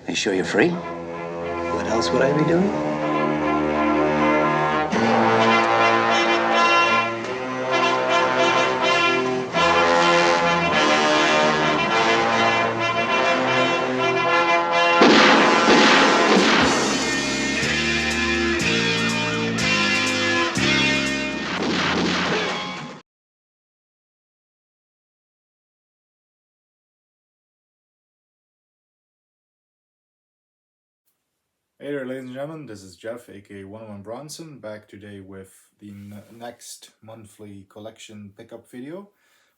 Are you sure you're free? What else would I be doing? Hey there, ladies and gentlemen, this is Jeff, aka 101 Bronson, back today with the next monthly collection pickup video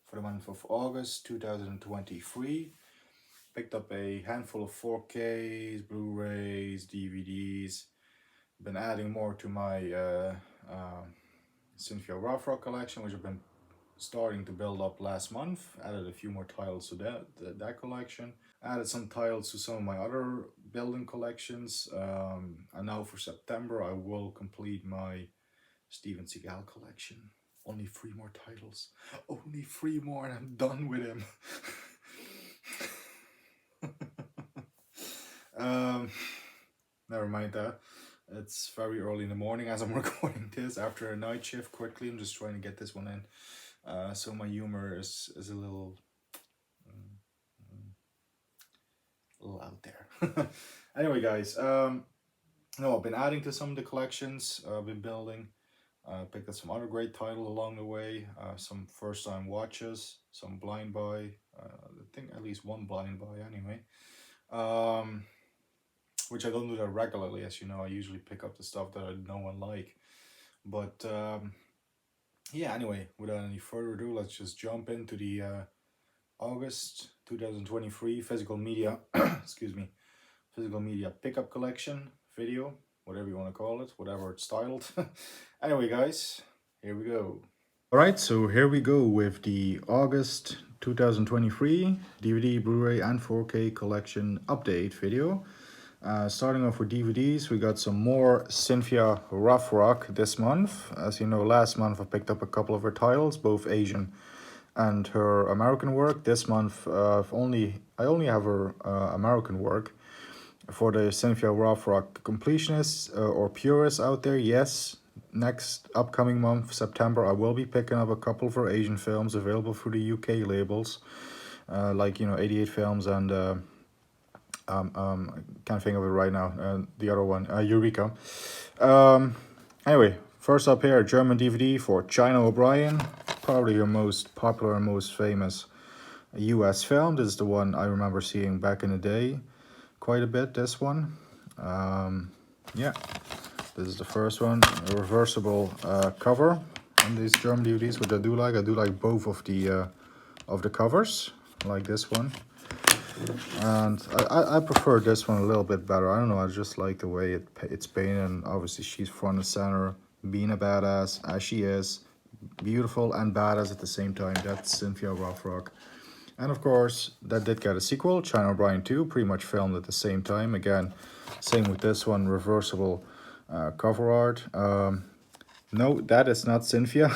for the month of August 2023. Picked up a handful of 4Ks, Blu-rays, DVDs. Been adding more to my Cynthia Rothrock collection, which I've been starting to build up last month. Added a few more titles to that collection. Added some titles to some of my other building collections. And now for September, I will complete my Steven Seagal collection. Only 3 more titles. Only 3 more, and I'm done with him. Never mind that. It's very early in the morning as I'm recording this after a night shift. Quickly, I'm just trying to get this one in. So my humor is a little out there. Anyway, guys, no, I've been adding to some of the collections I've been building. Picked up some other great titles along the way. Some first time watches, some blind buy. I think at least one blind buy anyway. Which I don't do that regularly, as you know. I usually pick up the stuff that I know and like. But yeah, anyway, without any further ado, let's just jump into the August 2023 physical media, excuse me, physical media pickup collection video, whatever you want to call it, whatever it's styled. Anyway, guys, here we go. All right, so here we go with the August 2023 DVD, Blu-ray, and 4K collection update video. Starting off with DVDs, we got some more Cynthia Rothrock this month. As you know, last month I picked up a couple of her titles, both Asian and her American work. This month, I only have her American work. For the Cynthia Rothrock completionists or purists out there, yes, next upcoming month, September, I will be picking up a couple of her Asian films available through the UK labels, like 88 Films and I can't think of it right now. The other one, Eureka. Anyway, first up here, German DVD for China O'Brien, probably her most popular and most famous US film. This is the one I remember seeing back in the day quite a bit, this one. Yeah, this is the first one, a reversible cover on these German DVDs, which I do like. I do like both of the covers, like this one. And I prefer this one a little bit better. I don't know, I just like the way it's painted, and obviously she's front and center, being a badass, as she is, beautiful and badass at the same time. That's Cynthia Rothrock. And of course, that did get a sequel, China O'Brien 2, pretty much filmed at the same time. Again, same with this one, reversible cover art. No, that is not Cynthia.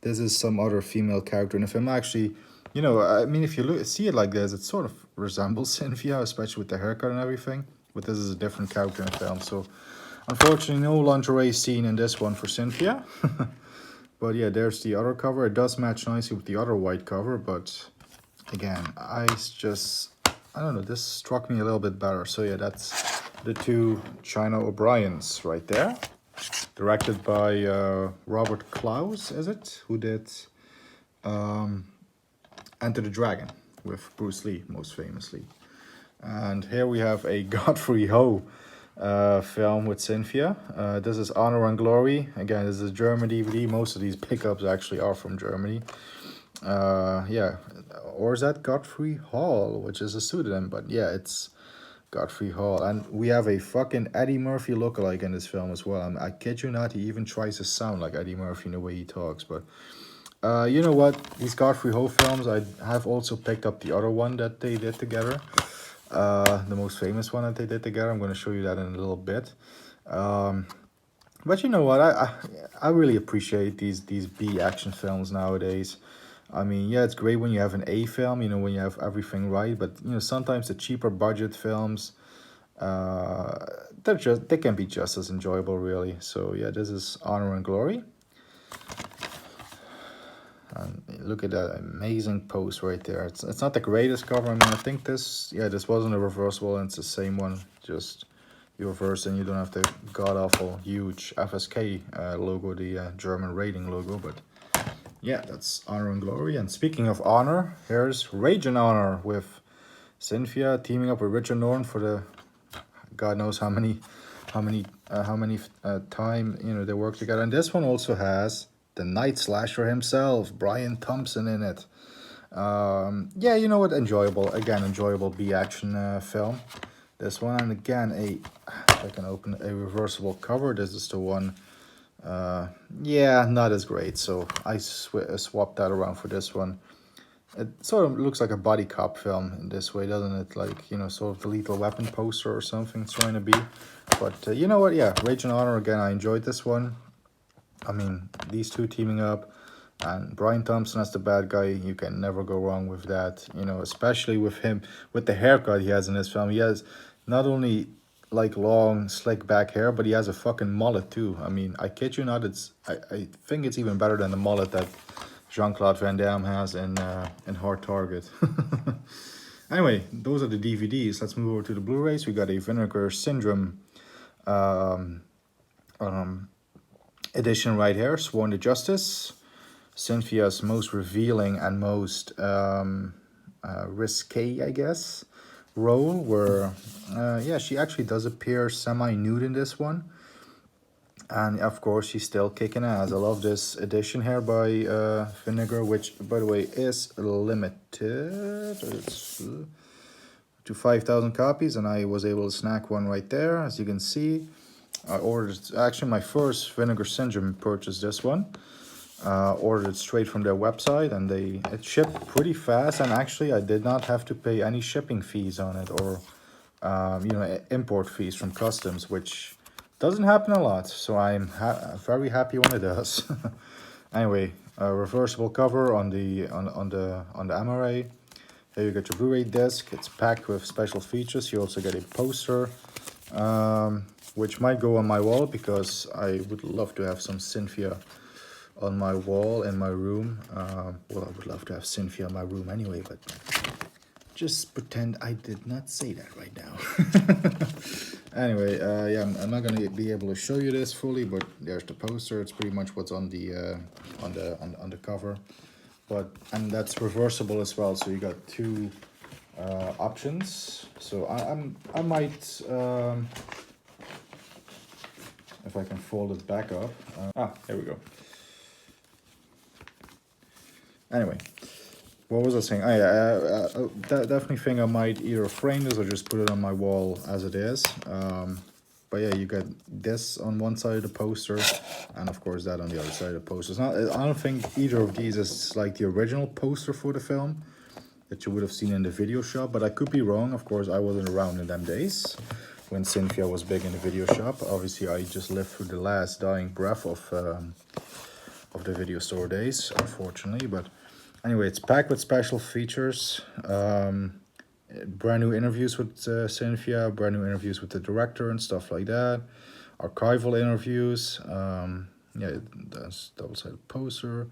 This is some other female character in the film. Actually, I mean, if you see it like this, it sort of resembles Cynthia, especially with the haircut and everything. But this is a different character in the film. So, unfortunately, no lingerie scene in this one for Cynthia. But yeah, there's the other cover. It does match nicely with the other white cover, but again, I don't know, this struck me a little bit better. So yeah, that's the 2 China O'Briens right there. Directed by Robert Klaus, is it? Who did Enter the Dragon with Bruce Lee, most famously. And here we have a Godfrey Hall film with Cynthia. This is Honor and Glory. Again, this is a German DVD. Most of these pickups actually are from Germany. Yeah, or is that Godfrey Hall, which is a pseudonym? But yeah, it's Godfrey Hall. And we have a fucking Eddie Murphy lookalike in this film as well. I kid you not, he even tries to sound like Eddie Murphy in the way he talks. But you know what? These Godfrey Hall films, I have also picked up the other one that they did together. The most famous one that they did together. I'm going to show you that in a little bit. But you know what? I really appreciate these B action films nowadays. I mean, yeah, it's great when you have an A film, you know, when you have everything right. But you know, sometimes the cheaper budget films, uh, they can be just as enjoyable, really. So yeah, this is Honor and Glory. And look at that amazing pose right there. It's not the greatest cover. I mean, I think this wasn't a reversible, and it's the same one. Just you reverse and you don't have the god awful huge FSK logo, the German rating logo. But yeah, that's Honor and Glory. And speaking of honor, here's Rage and Honor with Cynthia teaming up with Richard Norton for the God knows how many time, you know, they work together. And this one also has the Night Slasher himself, Brian Thompson, in it. Yeah, you know what? Enjoyable B action film. This one, and again, if I can open a reversible cover. This is the one. Yeah, not as great. So I swapped that around for this one. It sort of looks like a body cop film in this way, doesn't it? Like, you know, sort of the Lethal Weapon poster or something it's trying to be. But you know what? Yeah, Rage and Honor, again, I enjoyed this one. I mean, these two teaming up and Brian Thompson as the bad guy, you can never go wrong with that. You know, especially with him, with the haircut he has in this film. He has not only like long, slick back hair, but he has a fucking mullet too. I mean, I kid you not, I think it's even better than the mullet that Jean-Claude Van Damme has in Hard Target. Anyway, those are the DVDs. Let's move over to the Blu-rays. We got a Vinegar Syndrome um, edition right here, Sworn to Justice. Cynthia's most revealing and most risque, I guess, role, where yeah, she actually does appear semi-nude in this one. And of course, she's still kicking ass. I love this edition here by Vinegar, which, by the way, is limited. It's to 5,000 copies, and I was able to snag one right there. As you can see, I ordered, actually my first Vinegar Syndrome purchased this one. Ordered it straight from their website, and it shipped pretty fast, and actually I did not have to pay any shipping fees on it, or you know, import fees from customs, which doesn't happen a lot, so I'm very happy when it does. Anyway, a reversible cover on the MRA. Here you get your Blu-ray disc. It's packed with special features. You also get a poster, which might go on my wall, because I would love to have some Cynthia on my wall in my room. Well, I would love to have Cynthia in my room anyway, but just pretend I did not say that right now. Anyway, yeah, I'm not gonna be able to show you this fully, but there's the poster. It's pretty much what's on the cover, and that's reversible as well. So you got two options. So I might, if I can fold it back up. Here we go. Anyway, what was I saying? Definitely think I might either frame this or just put it on my wall as it is. But yeah, you got this on one side of the poster, and of course that on the other side of the poster. It's not, I don't think either of these is like the original poster for the film that you would have seen in the video shop, but I could be wrong. Of course, I wasn't around in them days when Cynthia was big in the video shop. Obviously, I just lived through the last dying breath of the video store days, unfortunately. But anyway, it's packed with special features. Brand new interviews with Cynthia, brand new interviews with the director and stuff like that. Archival interviews. Yeah, that's double-sided poster.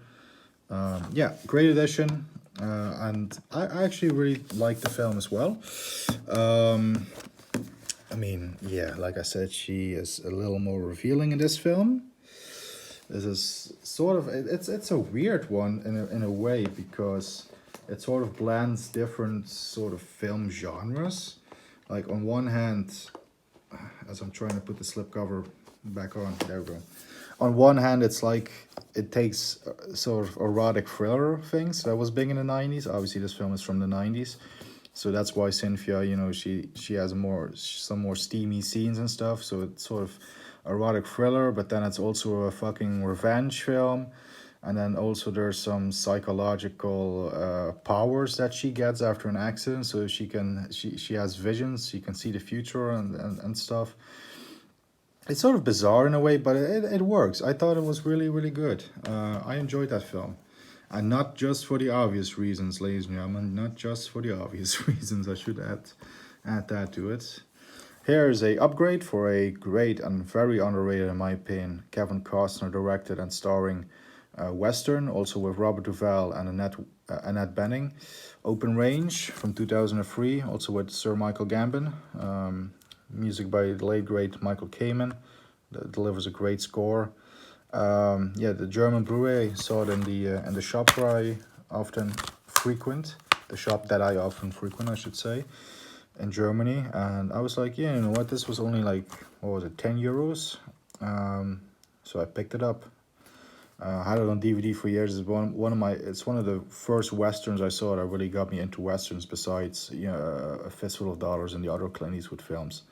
Yeah, great edition. And I actually really like the film as well. I mean, yeah, like I said, she is a little more revealing in this film. This is sort of, it's a weird one in a way, because it sort of blends different sort of film genres. Like on one hand, as I'm trying to put the slipcover back on, there we go. On one hand, it's like it takes sort of erotic thriller things that was big in the 90s. Obviously, this film is from the 90s. So that's why Cynthia, you know, she has some more steamy scenes and stuff. So it's sort of erotic thriller, but then it's also a fucking revenge film. And then also there's some psychological powers that she gets after an accident. So she has visions, she can see the future and stuff. It's sort of bizarre in a way, but it works. I thought it was really, really good. I enjoyed that film. And not just for the obvious reasons, ladies and gentlemen. Not just for the obvious reasons. I should add that to it. Here is a upgrade for a great and very underrated, in my opinion, Kevin Costner directed and starring Western, also with Robert Duvall and Annette Bening. Open Range from 2003, also with Sir Michael Gambon. Music by the late great Michael Kamen. That delivers a great score. Yeah, the German Blu-ray, saw it in the shop where I often frequent. The shop that I often frequent, I should say, in Germany. And I was like, yeah, you know what, this was only like, what was it, 10 euros? So I picked it up. I had it on DVD for years. It's it's one of the first westerns I saw that really got me into westerns. Besides, you know, A Fistful of Dollars and the other Clint Eastwood films.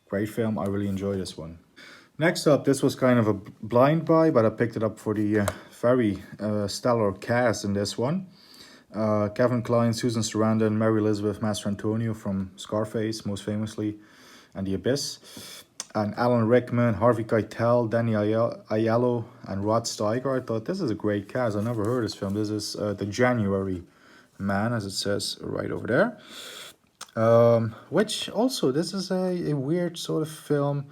Great film. I really enjoyed this one. Next up, this was kind of a blind buy, but I picked it up for the very stellar cast in this one. Kevin Kline, Susan Sarandon, Mary Elizabeth Mastrantonio from Scarface, most famously, and The Abyss. And Alan Rickman, Harvey Keitel, Danny Aiello, and Rod Steiger. I thought, this is a great cast. I never heard of this film. This is The January Man, as it says right over there. Which also, this is a weird sort of film.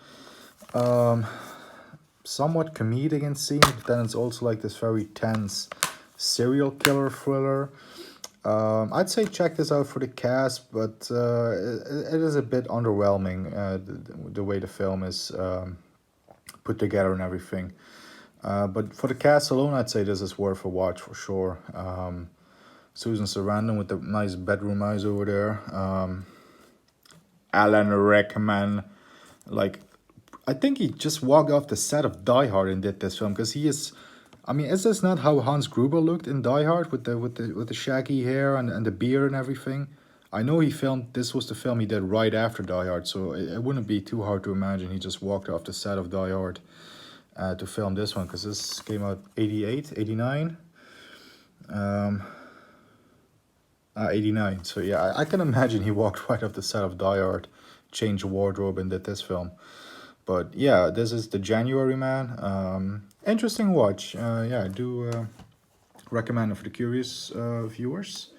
Somewhat comedic in scene, but then it's also like this very tense serial killer thriller. I'd say check this out for the cast, but it is a bit underwhelming, the way the film is put together and everything. But for the cast alone, I'd say this is worth a watch for sure. Susan Sarandon with the nice bedroom eyes over there. Alan Rickman, like, I think he just walked off the set of Die Hard and did this film, because he is. I mean, is this not how Hans Gruber looked in Die Hard with the shaggy hair and the beard and everything? I know he filmed. This was the film he did right after Die Hard, so it wouldn't be too hard to imagine he just walked off the set of Die Hard to film this one, because this came out 88, 89. 89. So yeah, I can imagine he walked right off the set of Die Hard, changed wardrobe, and did this film. But yeah, this is The January Man. Interesting watch. Yeah, I do recommend it for the curious viewers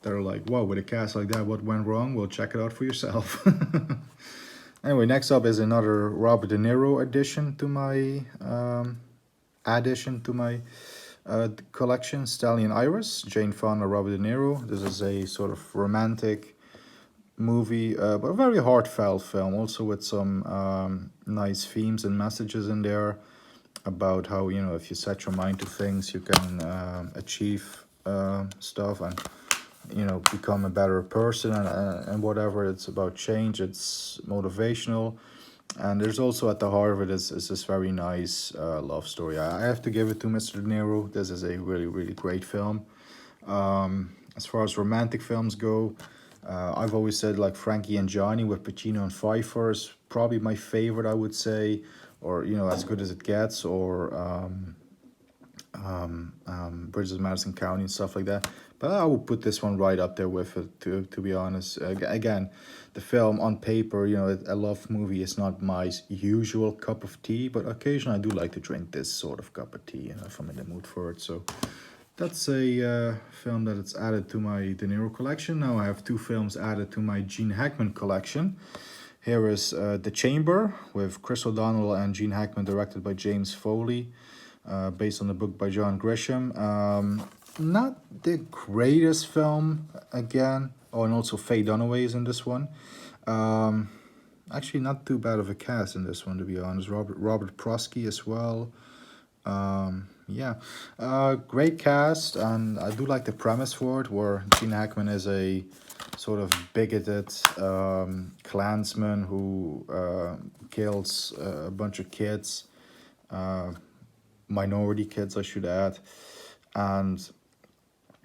that are like, wow, with a cast like that, what went wrong? Well, check it out for yourself. Anyway, next up is another Robert De Niro addition to my collection, Stallion Iris, Jane Fonda, Robert De Niro. This is a sort of romantic movie, but a very heartfelt film, also with some nice themes and messages in there about how, you know, if you set your mind to things, you can achieve stuff and, you know, become a better person and whatever. It's about change, it's motivational, and there's also at the heart of it is this very nice love story. I have to give it to Mr. De Niro. This is a really, really great film. As far as romantic films go, I've always said like Frankie and Johnny with Pacino and Pfeiffer is probably my favorite, I would say, or, you know, As Good as It Gets, or Bridges of Madison County and stuff like that. But I would put this one right up there with it, to be honest. Again, the film on paper, you know, a love movie is not my usual cup of tea, but occasionally I do like to drink this sort of cup of tea, you know, if I'm in the mood for it. So that's a film that it's added to my De Niro collection. Now I have two films added to my Gene Hackman collection. Here is The Chamber with Chris O'Donnell and Gene Hackman, directed by James Foley, based on the book by John Grisham. Not the greatest film, again. Oh, and also Faye Dunaway is in this one. Actually, not too bad of a cast in this one, to be honest. Robert Prosky as well. Yeah, great cast, and I do like the premise for it, where Gene Hackman is a sort of bigoted Klansman who kills a bunch of kids, minority kids, I should add, and,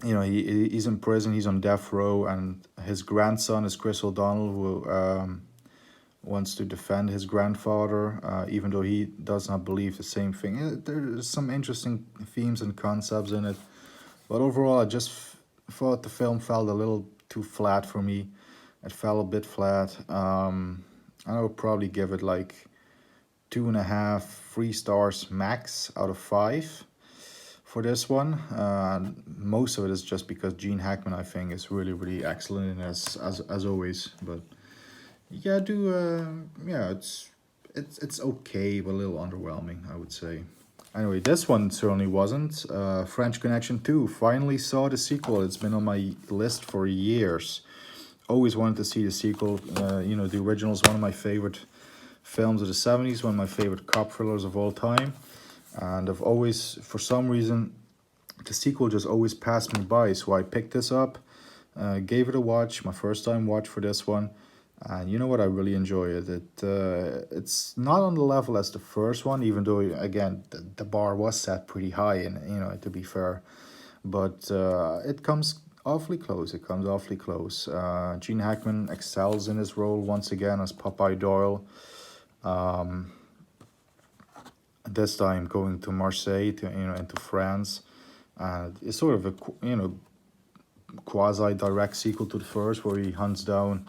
you know, he's in prison, he's on death row, and his grandson is Chris O'Donnell, who wants to defend his grandfather, even though he does not believe the same thing. There's some interesting themes and concepts in it, but overall I just thought the film felt a little too flat for me. It fell a bit flat. I would probably give it like 2.5, 3 stars max out of 5 for this one. Most of it is just because Gene Hackman, I think, is really excellent in as always. But yeah, it's okay, but a little underwhelming, I would say. Anyway, this one certainly wasn't. French Connection 2, finally saw the sequel. It's been on my list for years. Always wanted to see the sequel. You know, the original is one of my favorite films of the 70s, one of my favorite cop thrillers of all time. And I've always, for some reason, the sequel just always passed me by. So I picked this up, gave it a watch, my first time watch for this one. And you know what, I really enjoy it. It's not on the level as the first one, even though, again, the bar was set pretty high, and you know, to be fair. But it comes awfully close. It comes awfully close. Gene Hackman excels in his role once again as Popeye Doyle. This time going to Marseille, into France. It's sort of a quasi direct sequel to the first, where he hunts down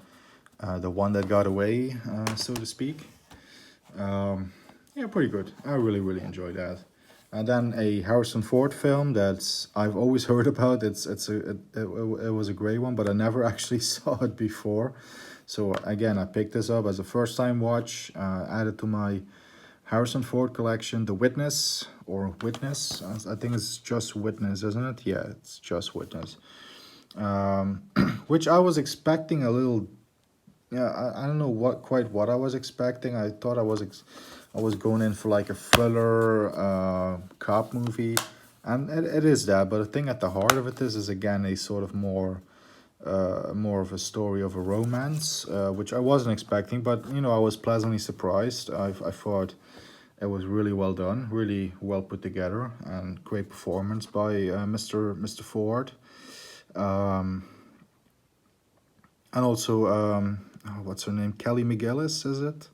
the one that got away, so to speak. Yeah, pretty good. I really enjoyed that. And then a Harrison Ford film that I've always heard about. It was a great one, but I never actually saw it before. So again, I picked this up as a first time watch, added to my Harrison Ford collection. The Witness, or Witness, I think it's just Witness, isn't it? Yeah, it's just Witness. Which I was expecting a little. Yeah, I don't know what I was expecting. I thought I was going in for like a thriller cop movie, and it is that. But the thing at the heart of it is again a sort of more of a story of a romance, which I wasn't expecting. But you know, I was pleasantly surprised. I thought it was really well done, really well put together, and great performance by Mr. Ford. And also, what's her name? Kelly McGillis, is it?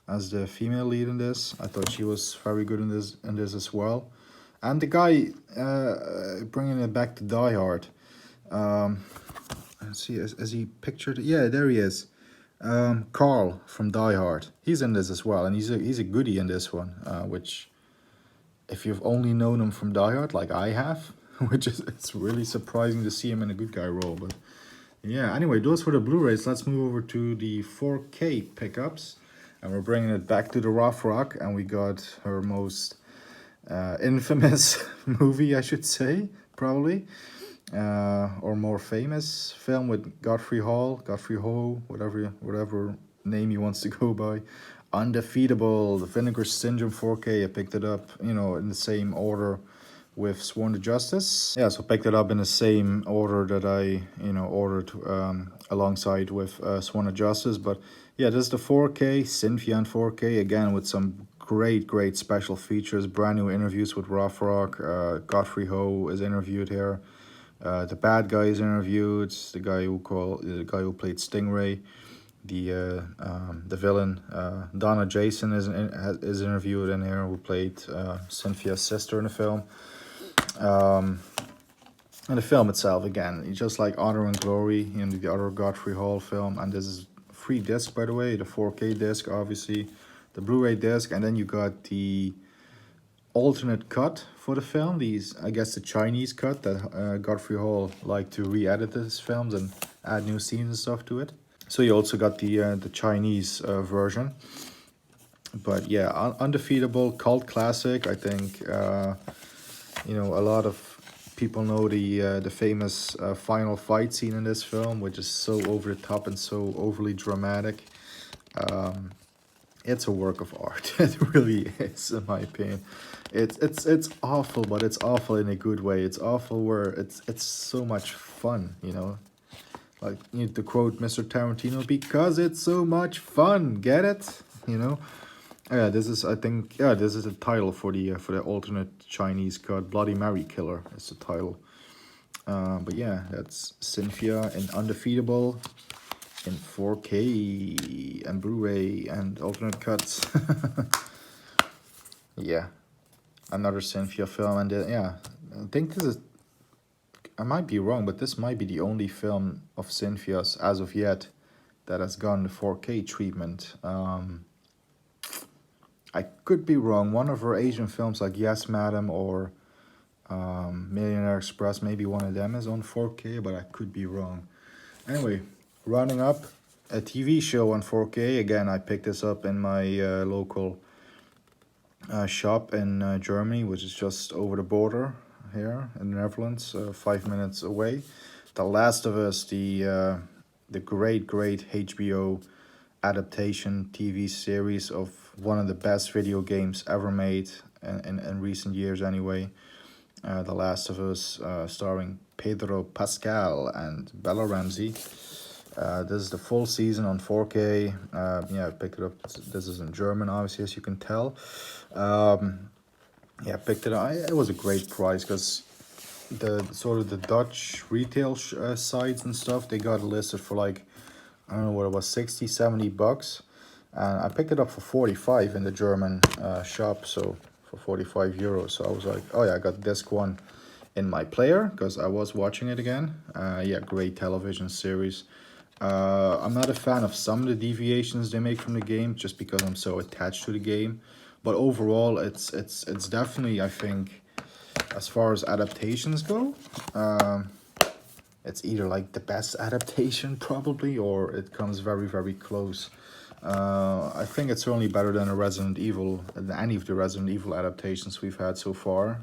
As the female lead in this. I thought she was very good in this as well. And the guy, bringing it back to Die Hard. Let's see, is he pictured? Yeah, there he is. Carl from Die Hard. He's in this as well, and he's a goodie in this one. Which, if you've only known him from Die Hard, like I have, it's really surprising to see him in a good guy role, but. Yeah, anyway, those were the Blu-rays. Let's move over to the 4K pickups. And we're bringing it back to the Rothrock. And we got her most infamous movie, I should say, probably. Or more famous film with Godfrey Hall, whatever name he wants to go by. Undefeatable, the Vinegar Syndrome 4K. I picked it up, in the same order with Sworn to Justice. Yeah, so picked it up in the same order that I, ordered alongside with Sworn to Justice. But yeah, this is the 4K, Cynthia in 4K, again with some great special features, brand new interviews with Rothrock. Godfrey Hall is interviewed here. The bad guy is interviewed. The guy who played Stingray. The villain Donna Jason is interviewed in here, who played Cynthia's sister in the film. And the film itself, again, just like Honor and Glory, the other Godfrey Hall film. And this is free disc, by the way, the 4K disc, obviously, the Blu-ray disc, and then you got the alternate cut for the film. I guess the Chinese cut that Godfrey Hall liked to re-edit his films and add new scenes and stuff to it. So you also got the Chinese version. But yeah, undefeatable, cult classic. I think a lot of people know the famous final fight scene in this film, which is so over the top and so overly dramatic. It's a work of art. It really is, in my opinion. It's awful, but it's awful in a good way. It's awful where it's so much fun, Like, to quote Mr. Tarantino, because it's so much fun. Get it? Yeah, this is the title for the alternate Chinese cut. Bloody Mary Killer is the title. But yeah, that's Cynthia in Undefeatable in 4K and Blu-ray and alternate cuts. Yeah, another Cynthia film, and yeah, I think this is. I might be wrong, but this might be the only film of Cynthia's as of yet that has gone the 4K treatment. I could be wrong. One of her Asian films, like Yes, Madam, or Millionaire Express, maybe one of them is on 4K, but I could be wrong. Anyway, running up a TV show on 4K. Again, I picked this up in my local shop in Germany, which is just over the border here in the Netherlands, 5 minutes away. The Last of Us, the great HBO adaptation TV series of one of the best video games ever made in recent years anyway. The Last of Us, starring Pedro Pascal and Bella Ramsey. This is the full season on 4K. Yeah, I picked it up. This is in German, obviously, as you can tell. Yeah, picked it up. It was a great price because the sort of the Dutch retail sites and stuff, they got it listed for like, I don't know what it was, 60, 70 bucks. And I picked it up for 45 in the German shop, so for 45 euros. So I was like, oh yeah, I got disc one in my player because I was watching it again. Yeah, great television series. I'm not a fan of some of the deviations they make from the game just because I'm so attached to the game. But overall, it's definitely, I think, as far as adaptations go, it's either like the best adaptation probably, or it comes very close. I think it's certainly better than than any of the Resident Evil adaptations we've had so far.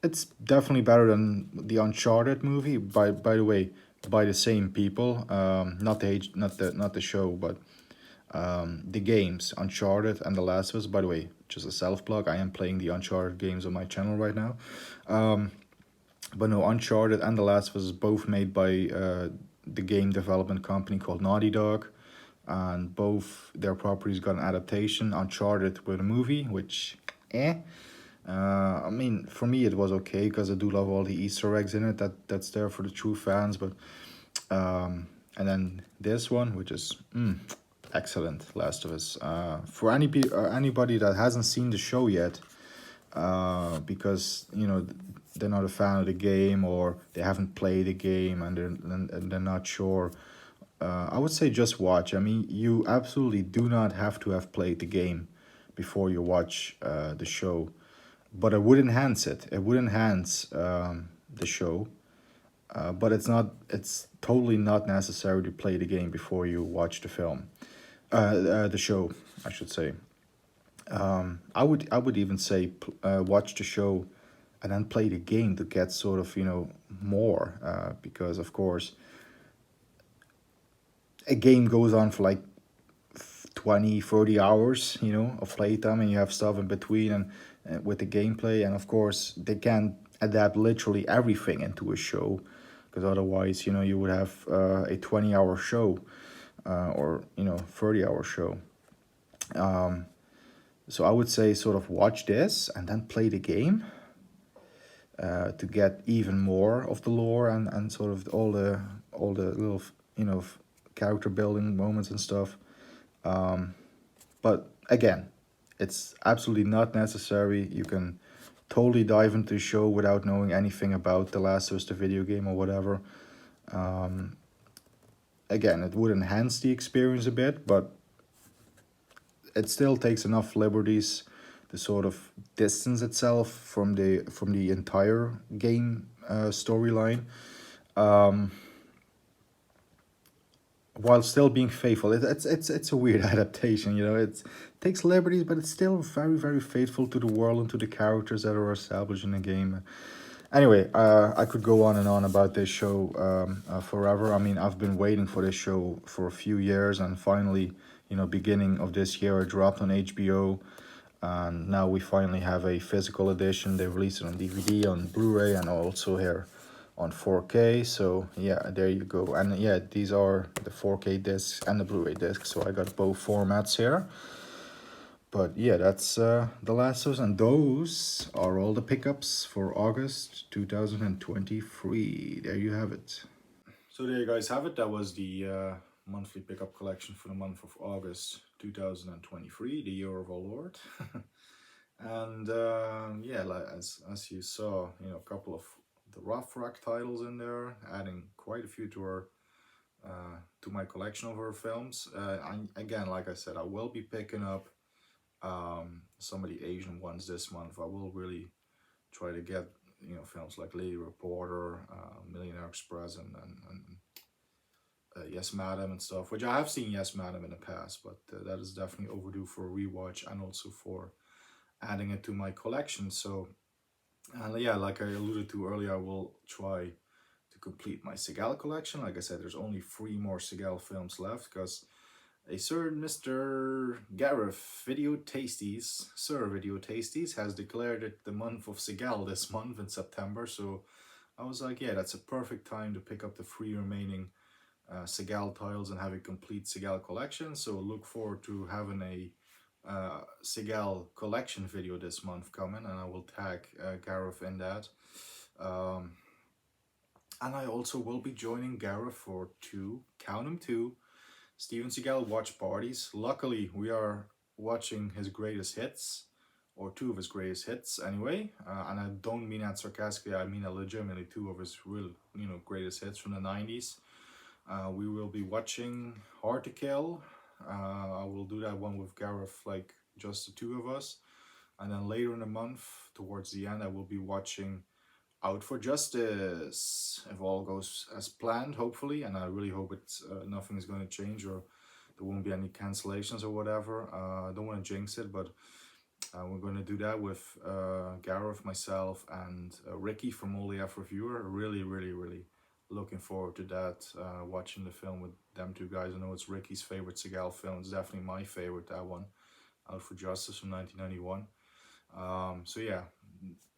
It's definitely better than the Uncharted movie. By the way, by the same people, not the show, but the games Uncharted and The Last of Us. By the way, just a self plug, I am playing the Uncharted games on my channel right now. But no, Uncharted and The Last of Us is both made by the game development company called Naughty Dog, and both their properties got an adaptation. Uncharted with a movie, which I mean, for me it was okay because I do love all the Easter eggs in it that's there for the true fans. But and then this one, which is excellent, Last of Us. For anybody that hasn't seen the show yet, because you know they're not a fan of the game or they haven't played the game and they're not sure. I would say just watch. I mean, you absolutely do not have to have played the game before you watch the show, but it would enhance it. It would enhance the show, but it's totally not necessary to play the game before you watch the film, the show, I should say. I would even say watch the show and then play the game to get sort of more, because of course a game goes on for like 20-30 hours of playtime, and you have stuff in between and with the gameplay, and of course they can't adapt literally everything into a show because otherwise you would have a 20-hour show or 30-hour show. So I would say sort of watch this and then play the game to get even more of the lore and sort of all the little character building moments and stuff. But again, it's absolutely not necessary. You can totally dive into the show without knowing anything about The Last of Us, the video game or whatever. Again, it would enhance the experience a bit, but it still takes enough liberties to sort of distance itself from the entire game storyline, while still being faithful. It's a weird adaptation, it takes liberties, but it's still very faithful to the world and to the characters that are established in the game. Anyway, I could go on and on about this show forever. I mean, I've been waiting for this show for a few years, and finally, beginning of this year, it dropped on HBO, and now we finally have a physical edition. They released it on DVD, on Blu-ray, and also here on 4K. So yeah, there you go. And yeah, these are the 4K discs and the Blu-ray disc. So I got both formats here. But yeah, that's The Last of Us, and those are all the pickups for August 2023. There you have it. So there you guys have it. That was the monthly pickup collection for the month of August 2023, the year of our Lord. And yeah, like, as you saw, a couple of the Rothrock titles in there, adding quite a few to my collection of horror films. Again, like I said, I will be picking up some of the Asian ones this month. I will really try to get, you know, films like Lady Reporter, Millionaire Express, and Yes Madam and stuff, which I have seen Yes Madam in the past, but that is definitely overdue for a rewatch and also for adding it to my collection. So, yeah, like I alluded to earlier, I will try to complete my Seagal collection. Like I said, there's only 3 more Seagal films left because a certain Mr. Gareth Video Tasties, Sir Video Tasties, has declared it the month of Seagal this month in September. So I was like, yeah, that's a perfect time to pick up the 3 remaining Seagal titles and have a complete Seagal collection. So look forward to having a Seagal collection video this month coming, and I will tag Gareth in that. And I also will be joining Gareth for 2, count them 2, Steven Seagal watch parties. Luckily, we are watching his greatest hits, or 2 of his greatest hits anyway. And I don't mean that sarcastically, I mean legitimately 2 of his real, you know, greatest hits from the 90s. We will be watching Hard to Kill. I will do that one with Gareth, like just the 2 of us. And then later in the month, towards the end, I will be watching Out for Justice, if all goes as planned, hopefully. And I really hope it's nothing is going to change, or there won't be any cancellations or whatever. I don't want to jinx it, but we're going to do that with Gareth, myself, and Ricky from All the F Reviewer. Really, really, really looking forward to that, watching the film with them 2 guys. I know it's Ricky's favorite Seagal film. It's definitely my favorite, that one, Out for Justice from 1991. So yeah,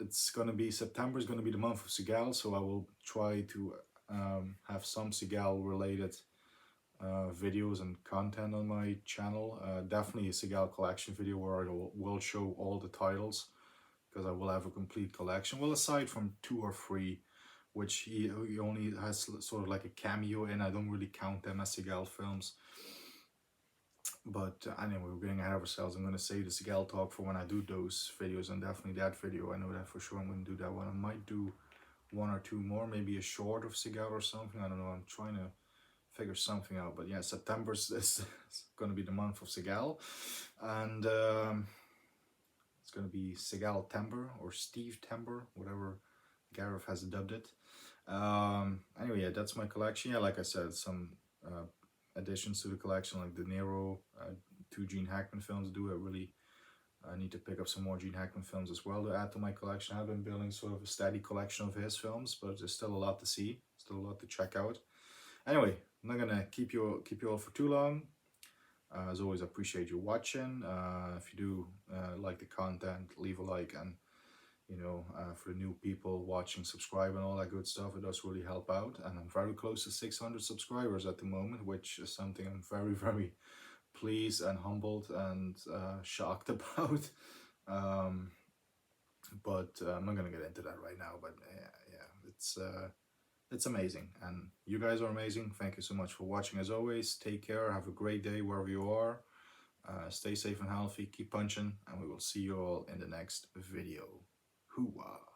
it's gonna be, September is gonna be the month of Seagal, so I will try to have some Seagal related videos and content on my channel. Definitely a Seagal collection video where I will show all the titles, because I will have a complete collection. Well, aside from 2 or 3, which he only has sort of like a cameo in. I don't really count them as Seagal films. But anyway, we're getting ahead of ourselves. I'm going to save the Seagal talk for when I do those videos, and definitely that video. I know that for sure I'm going to do that one. I might do 1 or 2 more, maybe a short of Seagal or something. I don't know. I'm trying to figure something out. But yeah, September is going to be the month of Seagal. And it's going to be Seagal Timber, or Steve Timber, whatever Gareth has dubbed it. Anyway, yeah, that's my collection. Yeah, like I said, some additions to the collection, like De Niro, 2 Gene Hackman films do. I need to pick up some more Gene Hackman films as well to add to my collection. I've been building sort of a steady collection of his films, but there's still a lot to see, still a lot to check out. Anyway, I'm not gonna keep you all for too long. As always, I appreciate you watching. If you do like the content, leave a like, and you know, for the new people watching, subscribe and all that good stuff. It does really help out, and I'm very close to 600 subscribers at the moment, which is something I'm very, very pleased and humbled and shocked about. But I'm not gonna get into that right now. But yeah, it's amazing, and you guys are amazing. Thank you so much for watching. As always, take care. Have a great day wherever you are. Stay safe and healthy. Keep punching, and we will see you all in the next video. Hoo-wah.